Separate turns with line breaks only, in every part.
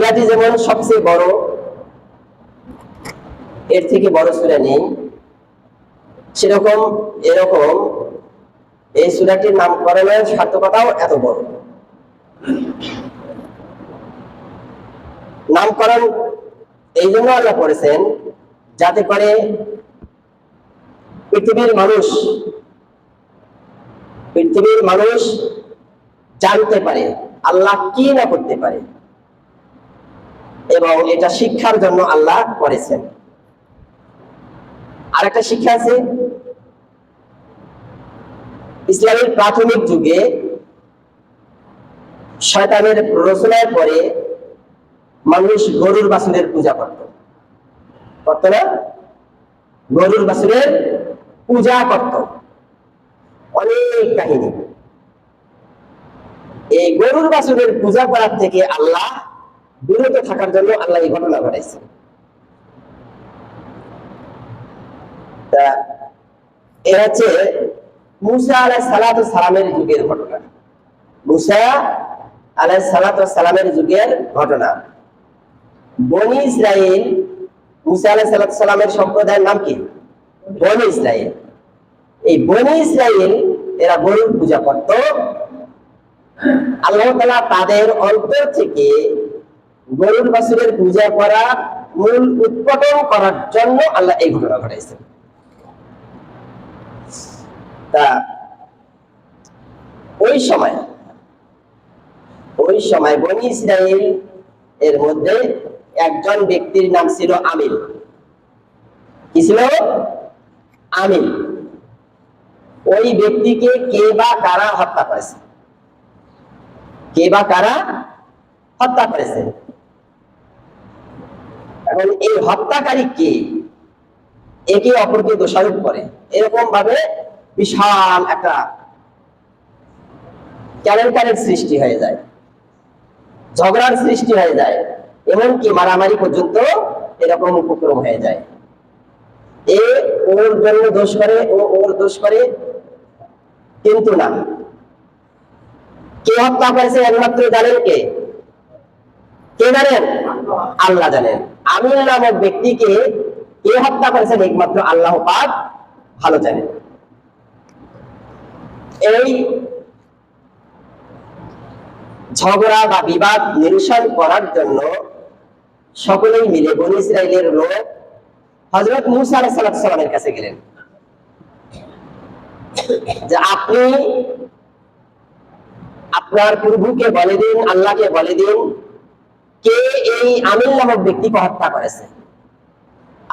সূরাটি যেমন সবচেয়ে বড়, এর থেকে বড় সূরা নেই, সেরকম এরকম এই সূরাটির নামকরণের সার্থকতাও এত বড়। নামকরণ এই জন্য আল্লাহ করেছেন যাতে করে পৃথিবীর মানুষ জানতে পারে আল্লাহ কি না করতে পারে, এবং এটা শিক্ষার জন্য আল্লাহ করেছেন। আরেকটা শিক্ষা আছে, ইসলামের প্রাথমিক যুগে শয়তানের প্ররোচনার পরে মানুষ গরুর বাছুরের পূজা করত না? গরুর বাছুরের পূজা করত। অনেক কাহিনী। এই গরুর বাছুরের পূজা করার থেকে আল্লাহ বিরত থাকার জন্য আল্লাহ এই ঘটনা ঘটাইছে। এ হচ্ছে মুসা আলাইহিস সালাতু সালামের যুগের ঘটনা। মুসা আলাইহিস সালাতু সালামের যুগের ঘটনা। বনি ইসরাইল, মুসা আলাইহিস সালাতু সালামের সম্প্রদায়ের নাম কি? বনি ইসরাইল। এই বনি ইসরাইল এরা গরুর পূজা করত। আল্লাহ তাআলা তাদের অন্তর থেকে গরুর বাছুরের পূজা করা মূল উৎপাদন করার জন্য আল্লাহ এই ঘটনা ঘটাইছেন। তা ওই সময় বনি ইসরাইল এর মধ্যে একজন ব্যক্তির নাম ছিল আমিল। কি ছিল? আমিল। ওই ব্যক্তিকে কে বা কারা হত্যা করেছে? এখন এই হত্যাকারী কে, একে অপরকে দোষারোপ করে, এরকম ভাবে বিশাল একটা কেলেঙ্কারির সৃষ্টি হয়ে যায়, ঝগড়ার সৃষ্টি হয়ে যায়, এমনকি মারামারি পর্যন্ত এরকম উপক্রম হয়ে যায়। এ ওর জন্য দোষ করে, ও ওর দোষ করে, কিন্তু না, কে হত্যা করেছে একমাত্র জানেন কে? জানেন? আল্লাহ জানেন। আমিল নামক ব্যক্তিকে কে হত্যা করেছেন একমাত্র আল্লাহ পাক ভালো জানেন। এই ঝগড়া বা বিবাদ নিরসন করার জন্য সকলেই মিলে বনী ইসরাইলের লোক হযরত মুসা আলাইহিস সালামের কাছে গেলেন যে আপনি আপনার প্রভুকে বলে দিন, আল্লাহকে বলে দিন, কে এই আমিল নামক ব্যক্তিকে হত্যা করেছে।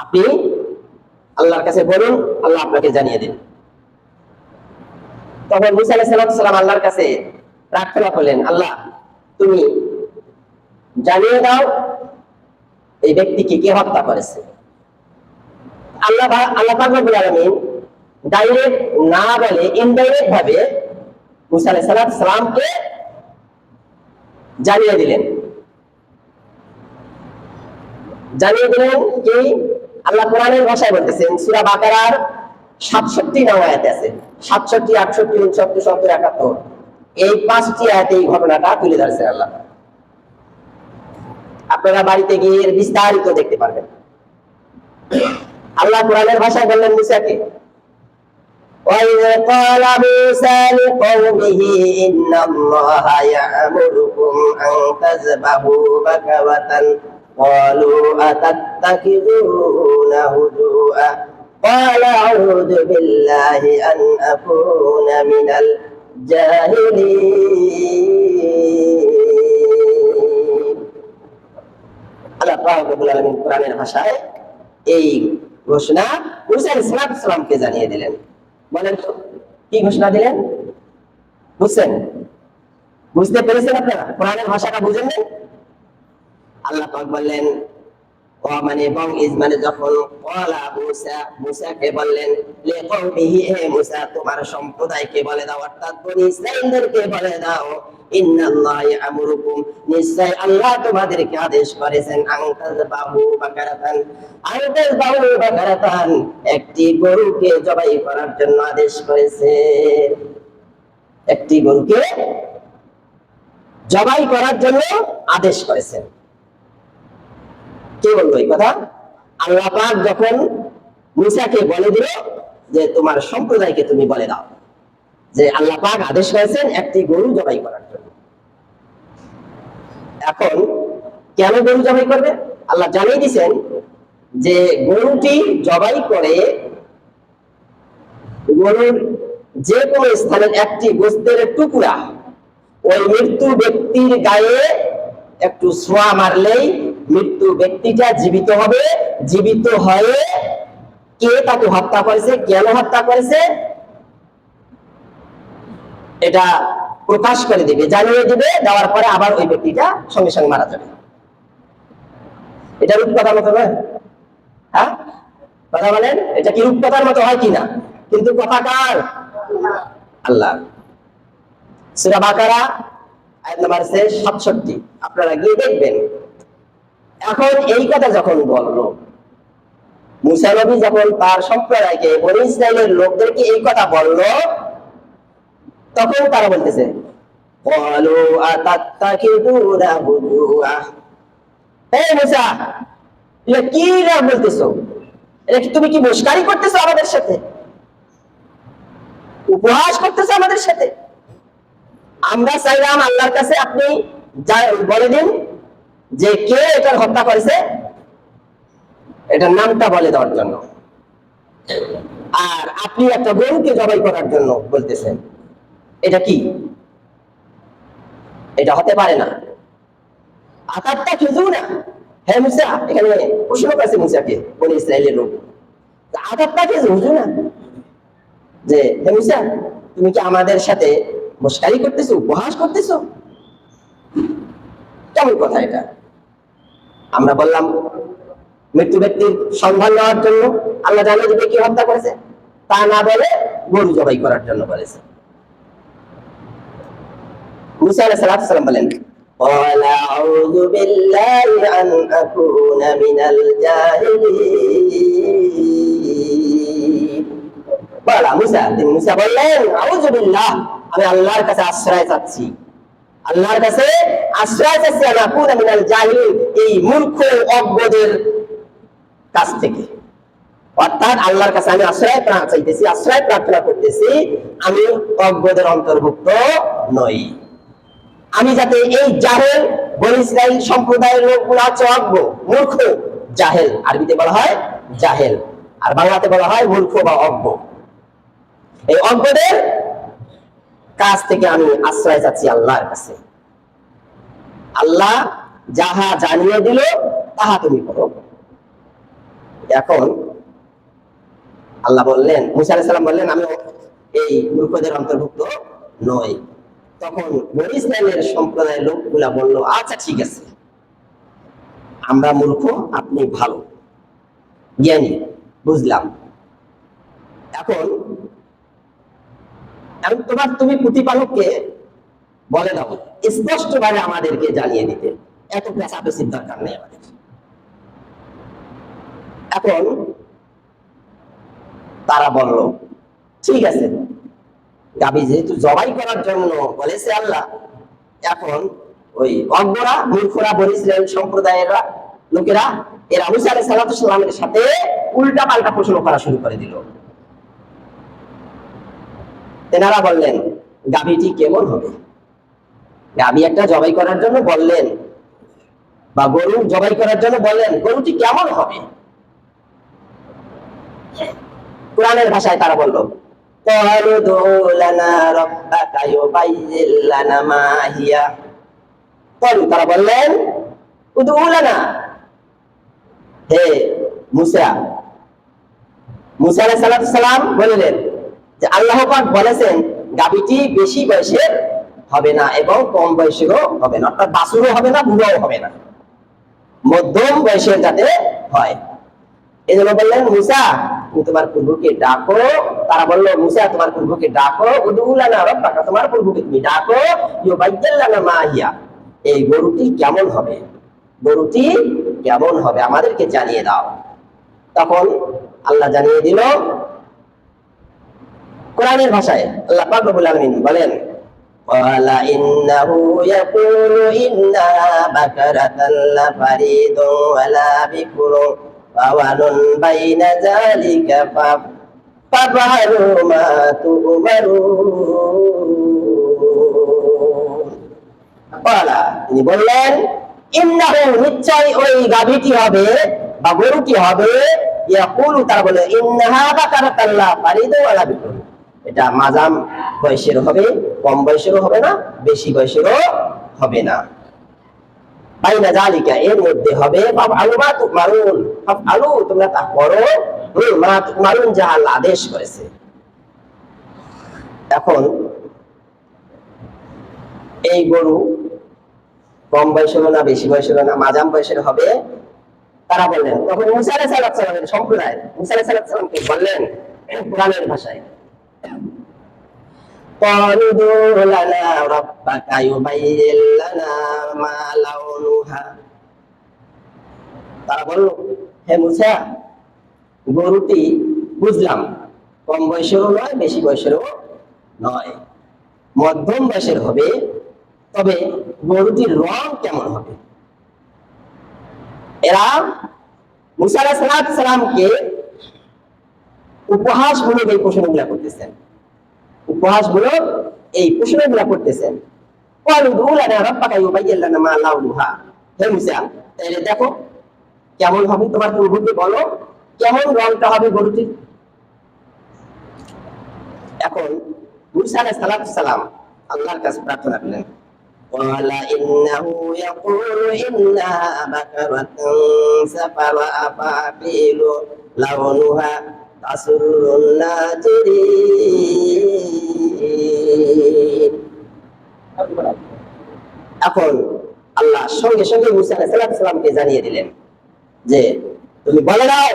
আপনি আল্লাহর কাছে বলুন, আল্লাহ আপনাকে জানিয়ে দিন। তখন মুসা আলাইহিস সালাম আল্লাহর কাছে প্রার্থনা করলেন, আল্লাহ তুমি জানিয়ে দাও এই ব্যক্তিকে কে হত্যা করেছে। আল্লাহ পাক রব্বুল আলামিন ডাইরেক্ট না বলে ইনডাইরেক্ট ভাবে মুসা আলাইহিস সালামকে জানিয়ে দিলেন কি? আল্লাহ কোরআনের ভাষায় বলতেছেন, সূরা বাকারার 67 নং আয়াতে আছে, 67, 68, 69, 70, 71 এই 5টি আয়াতে এই ঘটনাটা তুলে ধরেছেন আল্লাহ। আপনারা বাড়িতে গিয়ে এর বিস্তারিত দেখতে পারবেন। আল্লাহ কোরআনের ভাষায় বললেন মুসাকে, وَإِذْ قَالَ مُوسَى لِقَوْمِهِ إِنَّ اللَّهَ يَأْمُرُكُمْ أَن تَذْبَحُوا بَقَرَةً قَالُوا أَتَتَّخِذُونَ هُزُوًا قَالَ أَعُوذُ بِاللَّهِ أَنْ أَكُونَ مِنَ الْجَاهِلِينَ। আল্লাহ পাক রব্বুল আলামিন কোরআনের ভাষায় এই ঘোষণা মুসা আলাইহিস সালামকে জানিয়ে দিলেন। বলেন তো কি ঘোষণা দিলেন? বুঝতে পেরেছেন আপনারা? কোরআনের ভাষাটা বুঝেন না? আল্লাহ পাক বললেন যখন মুসাকে বললেন লিকওমিহি, হে মুসা তোমার সম্প্রদায়কে বলে দাও, অর্থাৎ বনী ইসরাঈলদেরকে বলে দাও, ইন্নাল্লাহা ইয়ামুরুকুম, নিশ্চয় আল্লাহ তোমাদেরকে আদেশ করেছেন, আন তাযবাহু বাকারাতান, একটি গরুকে জবাই করার জন্য আদেশ করেছেন। একটি গরুকে জবাই করার জন্য আদেশ করেছেন। কে বললো এই কথা? আল্লাহ পাক যখন মুসাকে বলে দিল যে তোমার সম্প্রদায়কে তুমি বলে দাও যে আল্লাহ পাক আদেশ করেছেন একটি গরু জবাই করার জন্য। এখন কেন গরু জবাই করবে? আল্লাহ জানিয়ে দিয়েছেন যে গরুটি জবাই করে গরুর যে কোনো স্থানের একটি গোস্তের টুকরা ওই মৃত্যু ব্যক্তির গায়ে একটু ছোঁয়া মারলেই মৃত্যু ব্যক্তিটা জীবিত হবে। জীবিত হয়ে কে তাকে হত্যা করেছে, কেন হত্যা করেছে, এটা প্রকাশ করে দিবে, জানিয়ে দিবে। দেওয়ার পরে আবার ওই ব্যক্তিটা সঙ্গে সঙ্গে মারা যাবে। এটা রূপকথার মতো নয়? হ্যাঁ, কথা বলেন, এটা কি রূপকথার মতো হয় কিনা? কিন্তু কথা কার? আল্লাহ। সূরা বাকারা আয়াত নাম্বার 67, আপনারা গিয়ে দেখবেন। এখন এই কথা যখন বললো মুসা নবী, যখন তার সম্প্রদায়কে বনী ইসরাইলের লোকদেরকে এই কথা বললো, তখন তারা বলতেছে ক্বালু আতাত্তাকিদুনা হুজুআ, হে মুসা, এটা কি না বলতেছো? এটা কি তুমি কি মস্কারি করতেছো আমাদের সাথে, উপহাস করতেছো আমাদের সাথে? আমরা চাইলাম আল্লাহর কাছে আপনি বলে দিন যে কে এটার হত্যা করেছে, এটার নামটা বলে দেওয়ার জন্য, আর আপনি একটা গরুকে জবাই করার জন্য বলতেছেন। এটা কি? এটা হতে পারে না। আতাত্তা খিজুনা, হে মুসা, এখানে প্রশ্ন করেছে মুসাকে বনী ইসরাইলের লোক, আতাত্তা খিজুনা, যে হে মুসা, তুমি কি আমাদের সাথে মস্কারি করতেছো, উপহাস করতেছো? কেমন কথা এটা? আমরা বললাম মৃত্যু ব্যক্তির সন্ধান নেওয়ার জন্য, আল্লাহ জানে যে কে হত্যা করেছে, তা না বলে গরু জবাই করার জন্য বলেছে। মুসা আলাইহিস সালাম বলেন ক্বালা আউযু বিল্লাহি আন আকুনা মিনাল জাহিলিন। বলা মুসা, তিনি মুসা বললেন আউযু বিল্লাহ, আমি আল্লাহর কাছে আশ্রয় চাচ্ছি, আল্লাহর কাছে আশ্রয় চাচ্ছি আন আকুনা মিনাল জাহিলিন, এই মূর্খ অজ্ঞদের কাছ থেকে। অর্থাৎ আল্লাহর কাছে আমি আশ্রয় চাইতেছি, আশ্রয় প্রার্থনা করতেছি, আমি অজ্ঞদের অন্তর্ভুক্ত নই। আমি যাতে এই জাহেল বনী ইসরাইল সম্প্রদায়ের লোকগুলো হচ্ছে অজ্ঞ, মূর্খ। জাহেল আরবিতে বলা হয় জাহেল, আর বাংলাতে বলা হয় মূর্খ বা অজ্ঞ। এই অজ্ঞদের কাছ থেকে আমি আশ্রয় চাচ্ছি আল্লাহর কাছে। আল্লাহ যাহা জানিয়ে দিল তাহা তুমি করো। এখন আল্লাহ বললেন, মুসা আলাইহিস সালাম বললেন আমি এই মূর্খদের অন্তর্ভুক্ত নই। তখন বনী ইসরাইলের সম্প্রদায়ের লোকগুলা বলল আচ্ছা ঠিক আছে, আমরা মূর্খ, আপনি ভালো জ্ঞানী, বুঝলাম। এখন তুমি প্রতিপালককে বলে দাও স্পষ্টভাবে আমাদেরকে জানিয়ে দিতে, এত পেঁচাপেচির দরকার নেই আমাদের। এখন তারা বলল ঠিক আছে, গাবি যেহেতু জবাই করার জন্য বলেছে আল্লাহ, এখন ওই অজ্ঞরা, মূর্খরা, বনী ইসরাইল সম্প্রদায়ের লোকেরা এরা মুসা আলাইহিস সালামের সাথে উল্টা পাল্টা প্রশ্ন করা শুরু করে দিল। তেনারা বললেন গাভীটি কেমন হবে? গাভী একটা জবাই করার জন্য বললেন, বা গরু জবাই করার জন্য বললেন, গরুটি কেমন হবে? কোরআনের ভাষায় তারা বলল ক্বালু দুউ লানা রাব্বাকা ইউবাইয়িন লানা মা হিয়া। তারা বললেন উদউ লানা, হে মুসা, মুসা আলাইহিস সালাম বললেন যে আল্লাহ পাক বলেছেন গাভীটি বেশি বয়সের হবে না এবং কম বয়সেরও হবে না, অর্থাৎ বাছুরও হবে না, বুড়োও হবে না, মধ্যম বয়সের যাতে হয়। এই জন্য বললেন মুসা তুমি তোমার প্রভুকে ডাকো। তারা বললো মুসা তোমার প্রভুকে ডাকো, উদউ লানা রাব্বাকা, তোমার প্রভুকে তুমি ডাকো, ইউবাইয়িন লানা মা হিয়া, এই গরুটি কেমন হবে, গরুটি কেমন হবে আমাদেরকে জানিয়ে দাও। তখন আল্লাহ জানিয়ে দিল কোরআনের ভাষায়। আল্লাহ পাক রব্বুল আলামিন বলেন قال إنه يقول إنها بكرة لا فريد ولا بكر عوان بين ذلك فافعلوا ما تؤمرون قال তিনি বললেন ইন্নাহু নিশ্চয় ওই গাভীটি হবে বা গরুটি হবে ইয়াকুলু তারা বলে ইন্নাহা বাকারাতান লা ফারিদু ওয়ালা বিকর এটা মাঝাম বয়সের হবে কম বয়সেরও হবে না বেশি বয়সেরও হবে না বাইনা জালিকা এর মধ্যে হবে ফাফআলু মা তুমারুন ফাফআলু তোমরা তা করো মা তুমারুন যা আল্লাহ আদেশ করেছে এখন এই গরু কম বয়সের না বেশি বয়সের না মাঝাম বয়সের হবে তারা বললেন তখন মুসা আলাইহিস সালামের সম্প্রদায় মুসা আলাইহিস সালামকে বললেন কোরআনের ভাষায় قالوا ادع لنا ربك يبين لنا ما لونها তারা বলল হে মুসা গরুটি বুঝলাম কম বয়সেরও নয় বেশি বয়সেরও নয় মধ্যম বয়সের হবে তবে গরুটির রং কেমন হবে এরা মুসা আলাইহিস সালামকে উপহাসমূলক এই প্রশ্নগুলা করতেছেন উপহাসমূলক এই প্রশ্নগুলা করতেছেন ক্বালু উদউ লানা রাব্বাকা ইউবাইয়্যিন লানা মা লাউনুহা হে মুসা তাহলে দেখো কেমন হবে তোমার প্রভুকে বলো কেমন রংটা হবে গরুটির এখন মুসা আলাইহিস সালাম আল্লাহর কাছে প্রার্থনা করলেন قال إنه يقول إنها بكرة صفراء لونها تسر الناظرين এখন আল্লাহ সঙ্গে সঙ্গে মুসা আলাইহিস সালামকে জানিয়ে দিলেন যে তুমি বলে দাও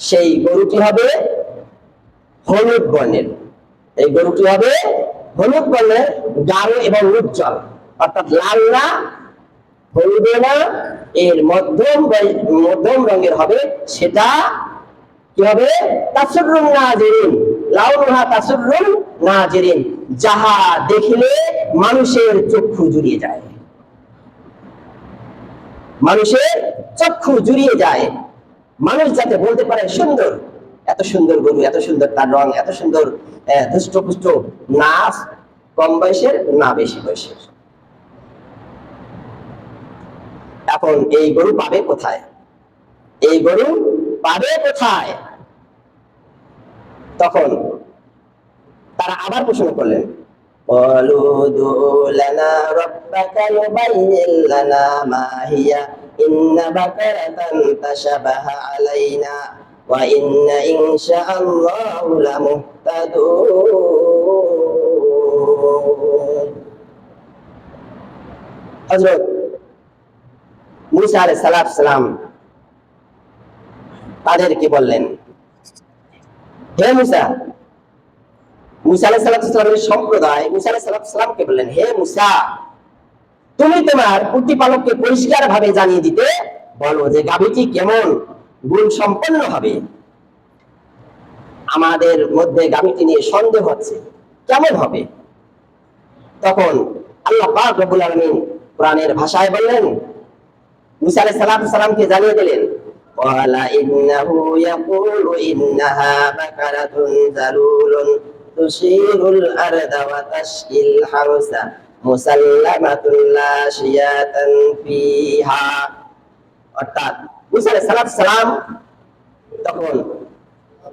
সেই গরুটি হবে হলুদ বর্ণের এই গরুটি হবে হলুদ বর্ণের গাঢ় এবং উজ্জ্বল অর্থাৎ লাল না হলুদ না এর মধ্যম রঙের হবে সেটা কি হবে তাসরুন নাজিরিন লাউনুহা তাসরুন নাজিরিন যাহা দেখিলে মানুষের চক্ষু জুড়িয়ে যায় মানুষের চক্ষু জুড়িয়ে যায় মানুষ যাতে বলতে পারে সুন্দর এত সুন্দর গরু এত সুন্দর তার রং এত সুন্দর ধৃষ্টপুষ্ট না কম বয়সের না বেশি বয়সের এখন এই গরু পাবে কোথায় এই গরু পাবে কোথায় তখন তারা আবার প্রশ্ন করলেন قالوا ادع لنا ربك يبين لنا ما هي إن بقرة تشبه علينا وإن إن شاء الله لمهتدون হযরত মুসা আলাইহিস সালাম তাদেরকে বললেন হে মুসা আলাইহিস সালামের সম্প্রদায় মুসা আলাইহিস সালামকে বললেন হে মুসা তুমি তোমার প্রতিপালককে পরিষ্কার ভাবে জানিয়ে দিতে বলো যে গাভীটি কেমন গুণ সম্পন্ন হবে আমাদের মধ্যে গাভীটি নিয়ে সন্দেহ হচ্ছে কেমন হবে তখন আল্লাহ পাক রব্বুল আলামিন কোরআনের ভাষায় বললেন মুসা আলাইহিস সালামকে জানিয়ে দিলেন قال إنه يقول إنها بقرة ذلول تثير الأرض وتسقي الحرث مسلمة لا شياة فيها অর্থাৎ মুসা আলাইহিস সালাম তখন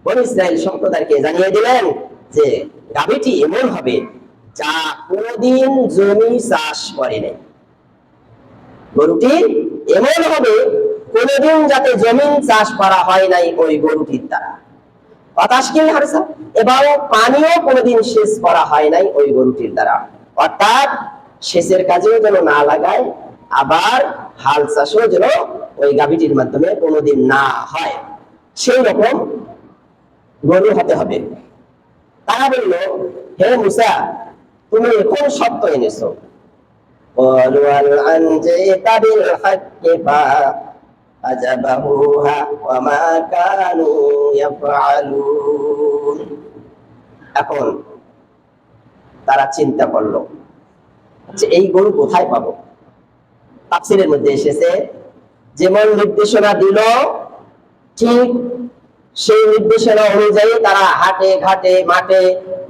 বনী ইসরাইল সম্প্রদায়কে জানিয়ে দিলেন যে গাভীটি এমন হবে যা কোনদিন জমি চাষ করে নাই গরুটি এমন হবে কোনদিন যাতে জমিন চাষ করা হয় নাই ওই গরুটির দ্বারা বাতাসকিল হারসা এবং পানিও কোনদিন সেচ করা হয় নাই ওই গরুটির দ্বারা অর্থাৎ সেচের কাজেও যেন না লাগায় আবার হাল চাষও যেন ওই গাভীটির মাধ্যমে কোনদিন না হয় সেই রকম গরু হতে হবে তারা বলল হে মুসা তুমি এখন সত্য এনেছো قالوا هل أنجئت بالحق فأجابوها وما كانوا يفعلون এখন তারা চিন্তা করলো যে এই গরু কোথায় পাবো। তাফসীরের মধ্যে এসেছে যেমন নির্দেশনা দিল ঠিক সেই নির্দেশনা অনুযায়ী তারা হাটে ঘাটে মাঠে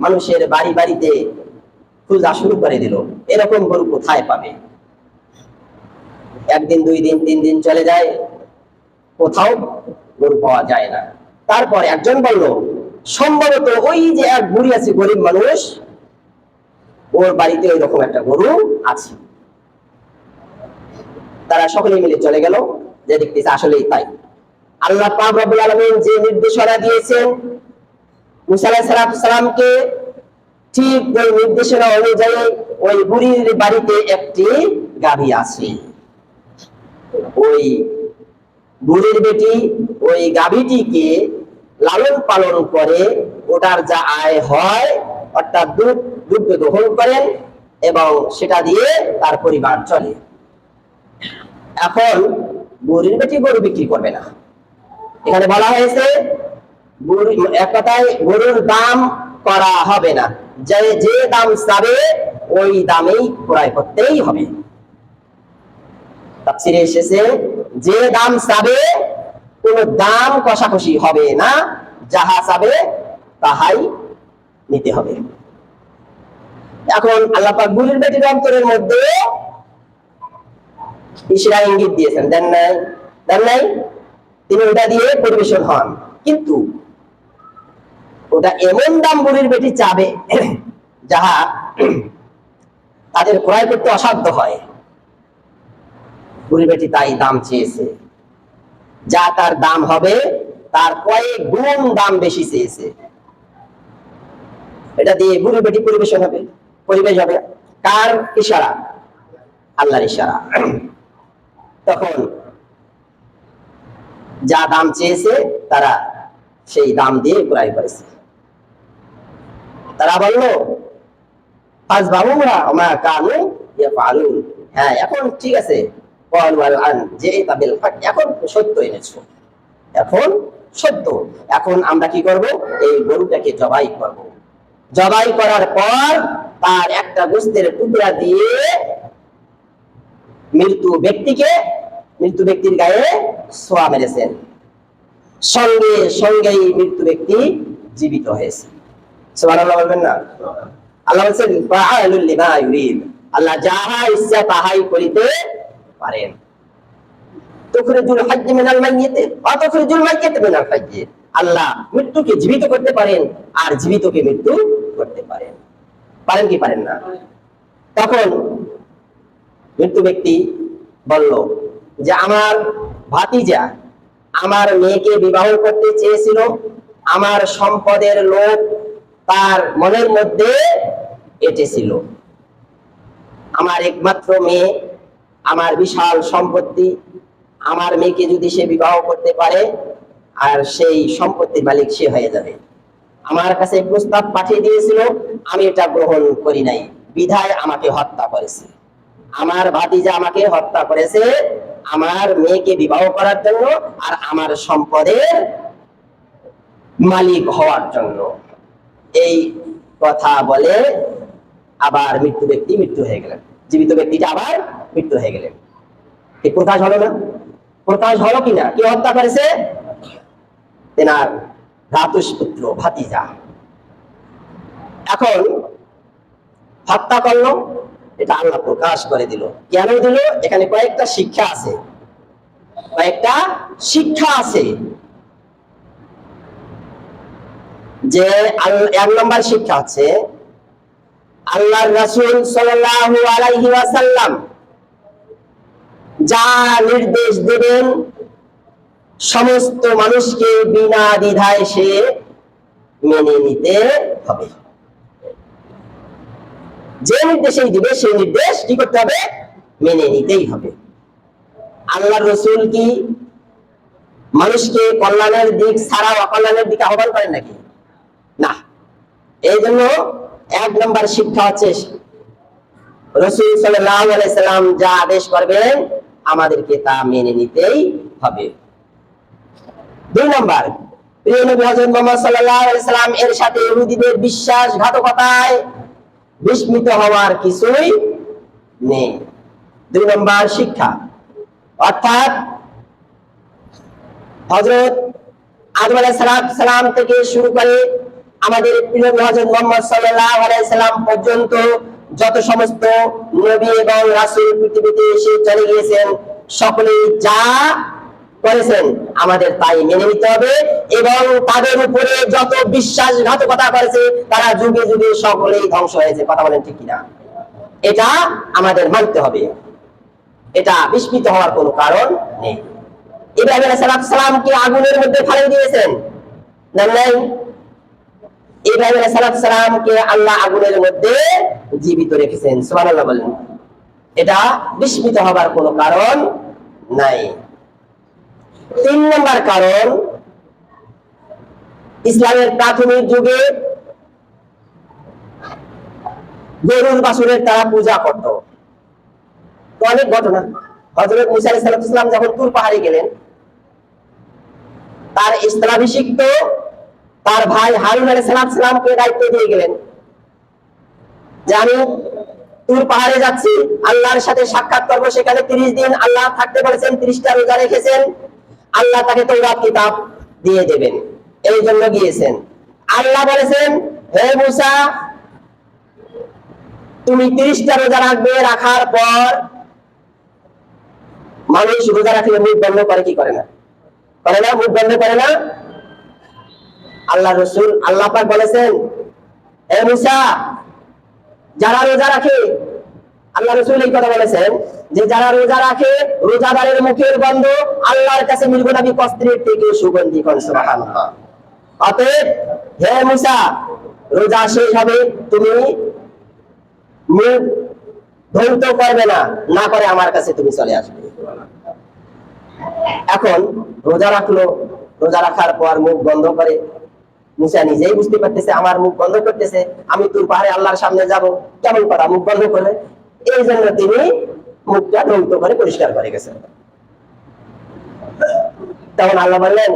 মানুষের বাড়ি বাড়িতে খোঁজা শুরু করে দিল এরকম গরু কোথায় পাবে। একদিন, 2 দিন, 3 দিন চলে যায়, কোথাও গরু পাওয়া যায় না। তারপর একজন বলল সম্ভবত ওই যে এক বুড়ি আছে, গরিব মানুষ, ওর বাড়িতে ওই রকম একটা গরু আছে। তারা সকলে মিলে চলে গেল, যে দেখতেছে আসলেই তাই। আল্লাহ পাক রব্বুল আলামিন যে নির্দেশনা দিয়েছেন মুসা আলাইহিস সালামকে, ঠিক ওই নির্দেশনা অনুযায়ী ওই বুড়ির বাড়িতে একটি গাভী আছে। ওই বুড়ির বেটি ওই গাভীটিকে লালন পালন করে, ওটার যা আয় হয় অর্থাৎ দুধ গ্রহণ করেন এবং সেটা দিয়ে তার পরিবার চলে। এখন বুড়ির বেটি গরু বিক্রি করবে না। এখানে বলা হয়েছে এক কথায় গরুর দাম করা হবে না, যে দাম চাবে ওই দামেই ক্রয় করতেই হবে। তাফসীরে এসেছে যে দাম চাবে কোনো দাম কষাকষি হবে না, যাহা চাবে তাহাই নিতে হবে। এখন আল্লাহ পাক বুড়ির বেটির অন্তরের মধ্যে ইশারা ইঙ্গিত দিয়েছেন, দেন নাই তিনি ওটা দিয়ে পরিবেশন হন, কিন্তু ওটা এমন দাম বুড়ির বেটি চাবে যাহা তাদের ক্রয় করতে অসাধ্য হয়। বুড়ির বেটি তাই দাম চেয়েছে, যা তার দাম হবে তার কয়েক গুণ দাম বেশি চেয়েছে। এটা দিয়ে বুড়ির বেটি পরিবেশন হবে, পরিবেশ হবে। কার ইশারা? আল্লাহর ইশারা। তখন যা দাম চেয়েছে তারা সেই দাম দিয়ে ক্রয় করেছে। তারা বলল ফাজবাহুহা ওমা কানু ইয়াফআলুন, হ্যাঁ এখন ঠিক আছে, এখন সত্য এনেছো, এখন সত্য, এখন আমরা কি করব, এই গরুটাকে জবাই করব। জবাই করার পর তার একটা গোশতের টুকরা দিয়ে মৃত্যু ব্যক্তির গায়ে ছোঁয়া মেরেছেন, সঙ্গে সঙ্গেই মৃত্যু ব্যক্তি জীবিত হয়েছে। সুবহানাল্লাহ বলবেন না? আল্লাহ বলেছেন ফাআলুল লিমা ইউরিদ, আল্লাহ যাহা ইচ্ছা তাহাই করিতে পারেন। তুখরিজুল হাজ্জ মিনাল মাইয়িত ওয়া তুখরিজুল মাইয়িত মিনাল হাজ্জ, আল্লাহ মৃত্যুকে জীবিত করতে পারেন আর জীবিতকে মৃত্যু করতে পারেন। পারেন কি পারেন না? তখন মৃত্যু ব্যক্তি বলল যে আমার ভাতিজা আমার মেয়েকে বিবাহ করতে চেয়েছিল, আমার সম্পদের লোভ তার মনের মধ্যে এঁটেছিল। আমার একমাত্র মেয়ে, আমার বিশাল সম্পত্তি, আমার মেয়েকে যদি সে বিবাহ করতে পারে আর সেই সম্পত্তির মালিক সে হয়ে যাবে। আমার কাছে প্রস্তাব পাঠিয়ে দিয়েছিল, আমি এটা গ্রহণ করি নাই, বিধায় আমাকে হত্যা করেছে। আমার ভাতিজা আমাকে হত্যা করেছে আমার মেয়েকে বিবাহ করার জন্য আর আমার সম্পদের মালিক হওয়ার জন্য। এই কথা বলে আবার মৃত্যু ব্যক্তি মৃত্যু হয়ে গেলেন, জীবিত ব্যক্তিটা আবার মৃত্যু হয়ে গেলেন। এই প্রকাশ হলো না? প্রকাশ হলো কিনা? কে হত্যা করেছে? তেনার ভ্রাতুষ্পুত্র, ভাতিজা। এখন হত্যা করলো, এটা আল্লাহ প্রকাশ করে দিল। কেন দিল? এখানে কয়েকটা শিক্ষা আছে। যে 1 নম্বর শিক্ষা হচ্ছে আল্লাহর রাসূল সাল্লাল্লাহু আলাইহি ওয়াসাল্লাম যা নির্দেশ দেবেন সমস্ত মানুষকে বিনা দ্বিধায় সে মেনে নিতে হবে। যে নির্দেশই দিবে সেই নির্দেশ কি করতে হবে? মেনে নিতেই হবে। আল্লাহর রাসূল কি মানুষকে কল্যাণের দিক ছাড়া অকল্যাণের দিকে আহ্বান করেন নাকি? না। এই জন্য 1 নম্বর শিক্ষা হচ্ছে রাসূল সাল্লাল্লাহু আলাইহি সাল্লাম যা আদেশ করবেন আমাদেরকে তা মেনে নিতেই হবে। 2 নম্বর, প্রিয় নবী হযরত মুহাম্মদ সাল্লাল্লাহু আলাইহি সাল্লাম এর সাথে ইহুদীদের বিশ্বাসঘাতকতায় বিস্মিত হওয়ার কিছুই নেই। 2 নম্বর শিক্ষা, অর্থাৎ হযরত আদম আলাইহিস সালাম থেকে শুরু করে আমাদের প্রিয় হযরত মুহাম্মদ সাল্লাল্লাহু আলাইহি সাল্লাম পর্যন্ত যত সমস্ত নবী এবং রাসূল পৃথিবীতে এসে চলে গিয়েছেন, সকলেই যা করেছেন আমাদের তাই মেনে নিতে হবে, এবং তাদের উপরে যত বিশ্বাসঘাতকতা করেছে তারা যুগে যুগে সকলেই ধ্বংস হয়েছে। কথা বলেন ঠিক কিনা? এটা আমাদের মানতে হবে, এটা বিস্মিত হওয়ার কোনো কারণ নেই। ইব্রাহিম আলাইহিস সালামকে আগুনের মধ্যে ফেলে দিয়েছেন না? নাই। ইব্রাহিম আলাইহিস সালামকে আল্লাহ আগুনের মধ্যে জীবিত রেখেছেন। সুবহানাল্লাহ বলেন। এটা বিস্মিত হবার কোনো কারণ নাই। 3 নম্বর কারণ, ইসলামের প্রাথমিক যুগে গরুর বাছুরের তারা পূজা করত। অনেক ঘটনা। হযরত মুসা আলাইহিস সালাম যখন তুর পাহাড়ে গেলেন, তার স্থলাভিষিক্ত তার ভাই হারুন আলাইহিস সালামকে দায়িত্ব দিয়ে গেলেন যে আমি তুর পাহাড়ে যাচ্ছি, আল্লাহর সাথে সাক্ষাৎ করবো, সেখানে 30 দিন আল্লাহ থাকতে বলেছেন, 30টা রোজা রেখেছেন, আল্লাহ তাকে তাওরাত কিতাব দিয়ে দেবেন, এই জন্য গিয়েছেন। আল্লাহ বলেছেন, হে মুসা, তুমি 30টা রোজা রাখবে, রাখার পর মানুষ রোজা রাখলে মুখ বন্ধ করে কি করে না? করে না? মুখ বন্ধ করে না? আল্লাহ রাসূল, আল্লাহ পাক বলেছেন, হে মুসা, যারা রোজা রাখে, আল্লাহ রাসূল এই কথা বলেছেন যে যারা রোজা রাখে, রোজাদারের মুখের গন্ধ আল্লাহর কাছে মির্গনাবি কস্ত্রের থেকে সুগন্ধি। সুবহানাল্লাহ। অতএব হে মুসা, রোজা শেষ হবে, তুমি মুখ ধৌত করবে না, না করে আমার কাছে তুমি চলে আসবে। এখন রোজা রাখলো, রোজা রাখার পর মুখ বন্ধ করে, মুসা নিজেই বুঝতে পারতেছে আমার মুখ বন্ধ করতেছে, আমি তুর পাহাড়ে আল্লাহর সামনে যাব, কেমন করা মুখ বন্ধ করে, এই জন্য তিনি মুখটা ধৌত করে পরিষ্কার করে গেছেন। তখন আল্লাহ বললেন,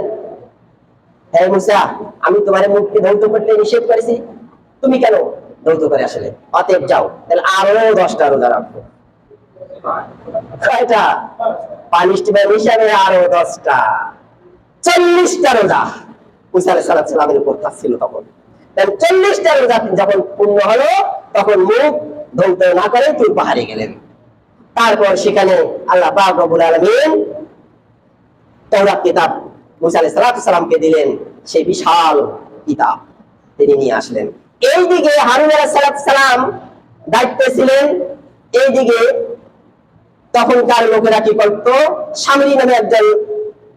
হে মুসা, আমি তোমার মুখকে ধৌত করতে নিষেধ করেছি, তুমি কেন ধৌত করে আসলে? অতএব যাও, তাহলে আরো 10টা রোজা রাখবো। কয়টা? পানিশমেন্ট হিসাবে আরো 10টা, 40টা রোজা মুসা আলাইহিস সালামের উপর ছিল। তখন 40টা রোজা যখন পূর্ণ হলো, তখন মুখ ধৌত না করে তুর পাহাড়ে গেলেন। তারপর সেখানে আল্লাহ পাক রব্বুল আলামিন তাওরাত কিতাব মুসা আলাইহিস সালামকে দিলেন, সেই বিশাল কিতাব তিনি নিয়ে আসলেন। এইদিকে হারুন আলাইহিস সালাম দায়িত্বে ছিলেন, এইদিকে তখনকার লোকেরা কি করত, সামরি নামে একজন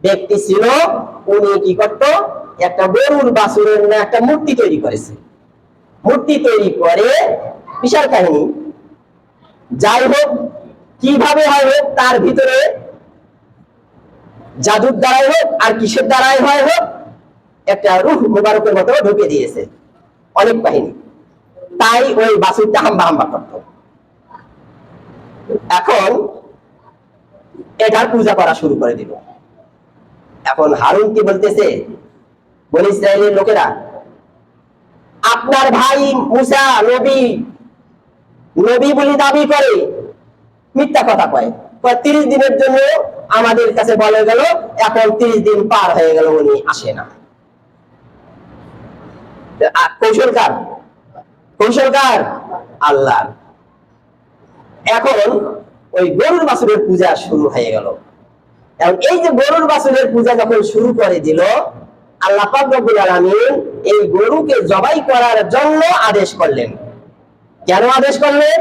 ব্যক্তি ছিল, উনি কি করত, একটা গরুর বাছুরের একটা মূর্তি তৈরি করেছে। মূর্তি তৈরি করে, বিশাল কাহিনী, যাই হোক কিভাবে হয় হোক, তার ভিতরে জাদুর দ্বারাই হোক আর কিসের দ্বারাই হয় হোক, একটা রূহ মুবারকের মতো ঢুকে দিয়েছে। অনেক কাহিনী। তাই ওই বাছুরটা হাম্বা হাম্বা করত। এখন এটার পূজা করা শুরু করে দিল। এখন হারুন কি বলতেছে, বনি ইসরায়েলের লোকেরা, আপনার ভাই মুসা নবী বলে দাবি করে, মিথ্যা কথা কয়। 30 দিনের জন্য আমাদের কাছে বলে গেল, এখন 30 দিন পার হয়ে গেল, উনি আসে না। কৌশলকার আল্লাহ। এখন ওই গরুর বাছুরের পূজা শুরু হয়ে গেল। এবং এই যে গরুর বাছুরের পূজা যখন শুরু করে দিল, আল্লাহ পাক রব্বুল আলামিন এই গরুকে জবাই করার জন্য আদেশ করলেন। কেন আদেশ করলেন?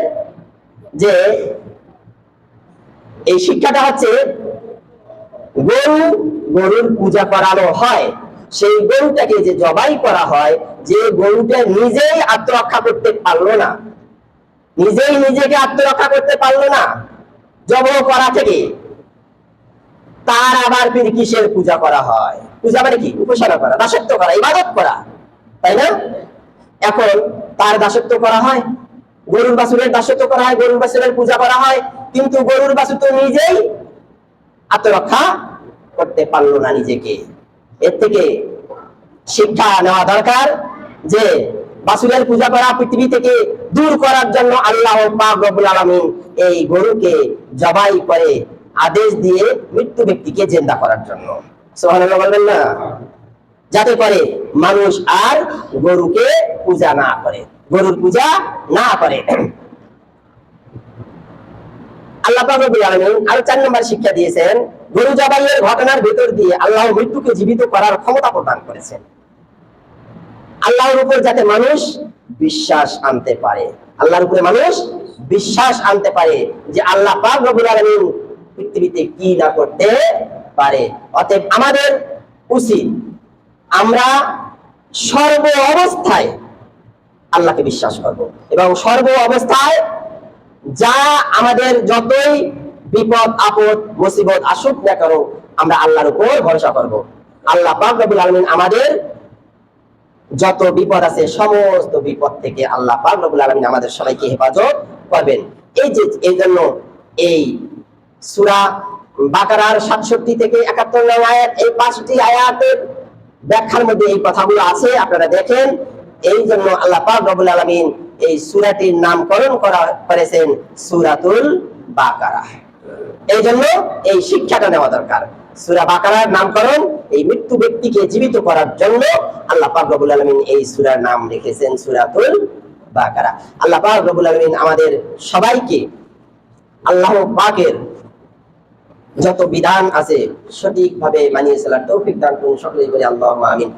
যে এই শিক্ষাটা হচ্ছে, গরুর পূজা করানো হয়, সেই গরুটাকে যে জবাই করা হয়, যে গরুটা নিজেই আত্মরক্ষা করতে পারলো না, নিজেই নিজেকে আত্মরক্ষা করতে পারলো না জবাই করা থেকে, তার আবার কিসের পূজা করা হয়? পূজা মানে কি? উপাসনা করা, দাসত্ব করা, ইবাদত করা, তাই না? এখন তার দাসত্ব করা হয়, গরুর বাছুরের দাসত্ব করা হয়, গরুর বাছুরের পূজা করা হয়, কিন্তু গরুর বাছুর তো নিজেই আত্মরক্ষা করতে পারলো না নিজেকে। এর থেকে শিক্ষা নেওয়া দরকার যে বাছুরের পূজা করা পৃথিবী থেকে দূর করার জন্য আল্লাহ পাক রব্বুল আলামিন এই গরুকে জবাই করে আদেশ দিয়ে মৃত্যু ব্যক্তিকে জিন্দা করার জন্য। সুবহানাল্লাহ বলবেন না? যাতে করে মানুষ আর গরুকে পূজা না করে, গরুর পূজা না করে। আল্লাহ পাক রব্বুল আলামিন আরো 4 নম্বর শিক্ষা দিয়েছেন, গরু জবাইয়ের ঘটনার ভিতর দিয়ে আল্লাহ মৃত্যুকে জীবিত করার ক্ষমতা প্রদান করেছেন, আল্লাহর উপর যাতে মানুষ বিশ্বাস আনতে পারে, আল্লাহর উপরে মানুষ বিশ্বাস আনতে পারে যে আল্লাহ পাক রব্বুল আলামিন পৃথিবীতে কি না করতে পারে। অতএব আমাদের উচিত আমরা সর্ব অবস্থায় আল্লাহকে বিশ্বাস করব এবং সর্ব অবস্থায় যা আমাদের যতই বিপদ আপদ মুসিবত আসুক না কেন আমরা আল্লাহর উপর ভরসা করব। আল্লাহ পাক রব্বুল আলামিন আমাদের যত বিপদ আছে সমস্ত বিপদ থেকে আল্লাহ পাক রব্বুল আলামিন আমাদের সবাইকে হেফাজত করবেন। এই জন্য এই সূরা বাকারার 67 থেকে 71 নং আয়াত, এই 5টি আয়াতের ব্যাখ্যার মধ্যে এই কথাগুলো আছে, আপনারা দেখেন। এই জন্য আল্লাহ পাক রব্বুল আলামিন এই সূরাটির নামকরণ করেছেন সূরাতুল বাকারা। এই জন্য এই শিক্ষাটা নেওয়া দরকার। সূরা বাকারার নামকরণ এই মৃত্যু ব্যক্তিকে জীবিত করার জন্য আল্লাহ পাক রব্বুল আলামিন এই সূরার নাম রেখেছেন সূরাতুল বাকারা। আল্লাহ পাক রব্বুল আলামিন আমাদের সবাইকে আল্লাহ পাকের যত বিধান আছে সঠিকভাবে মানিয়ে চলার তৌফিক দান করুন। সকলেই বলি আল্লাহুম্মা আমিন।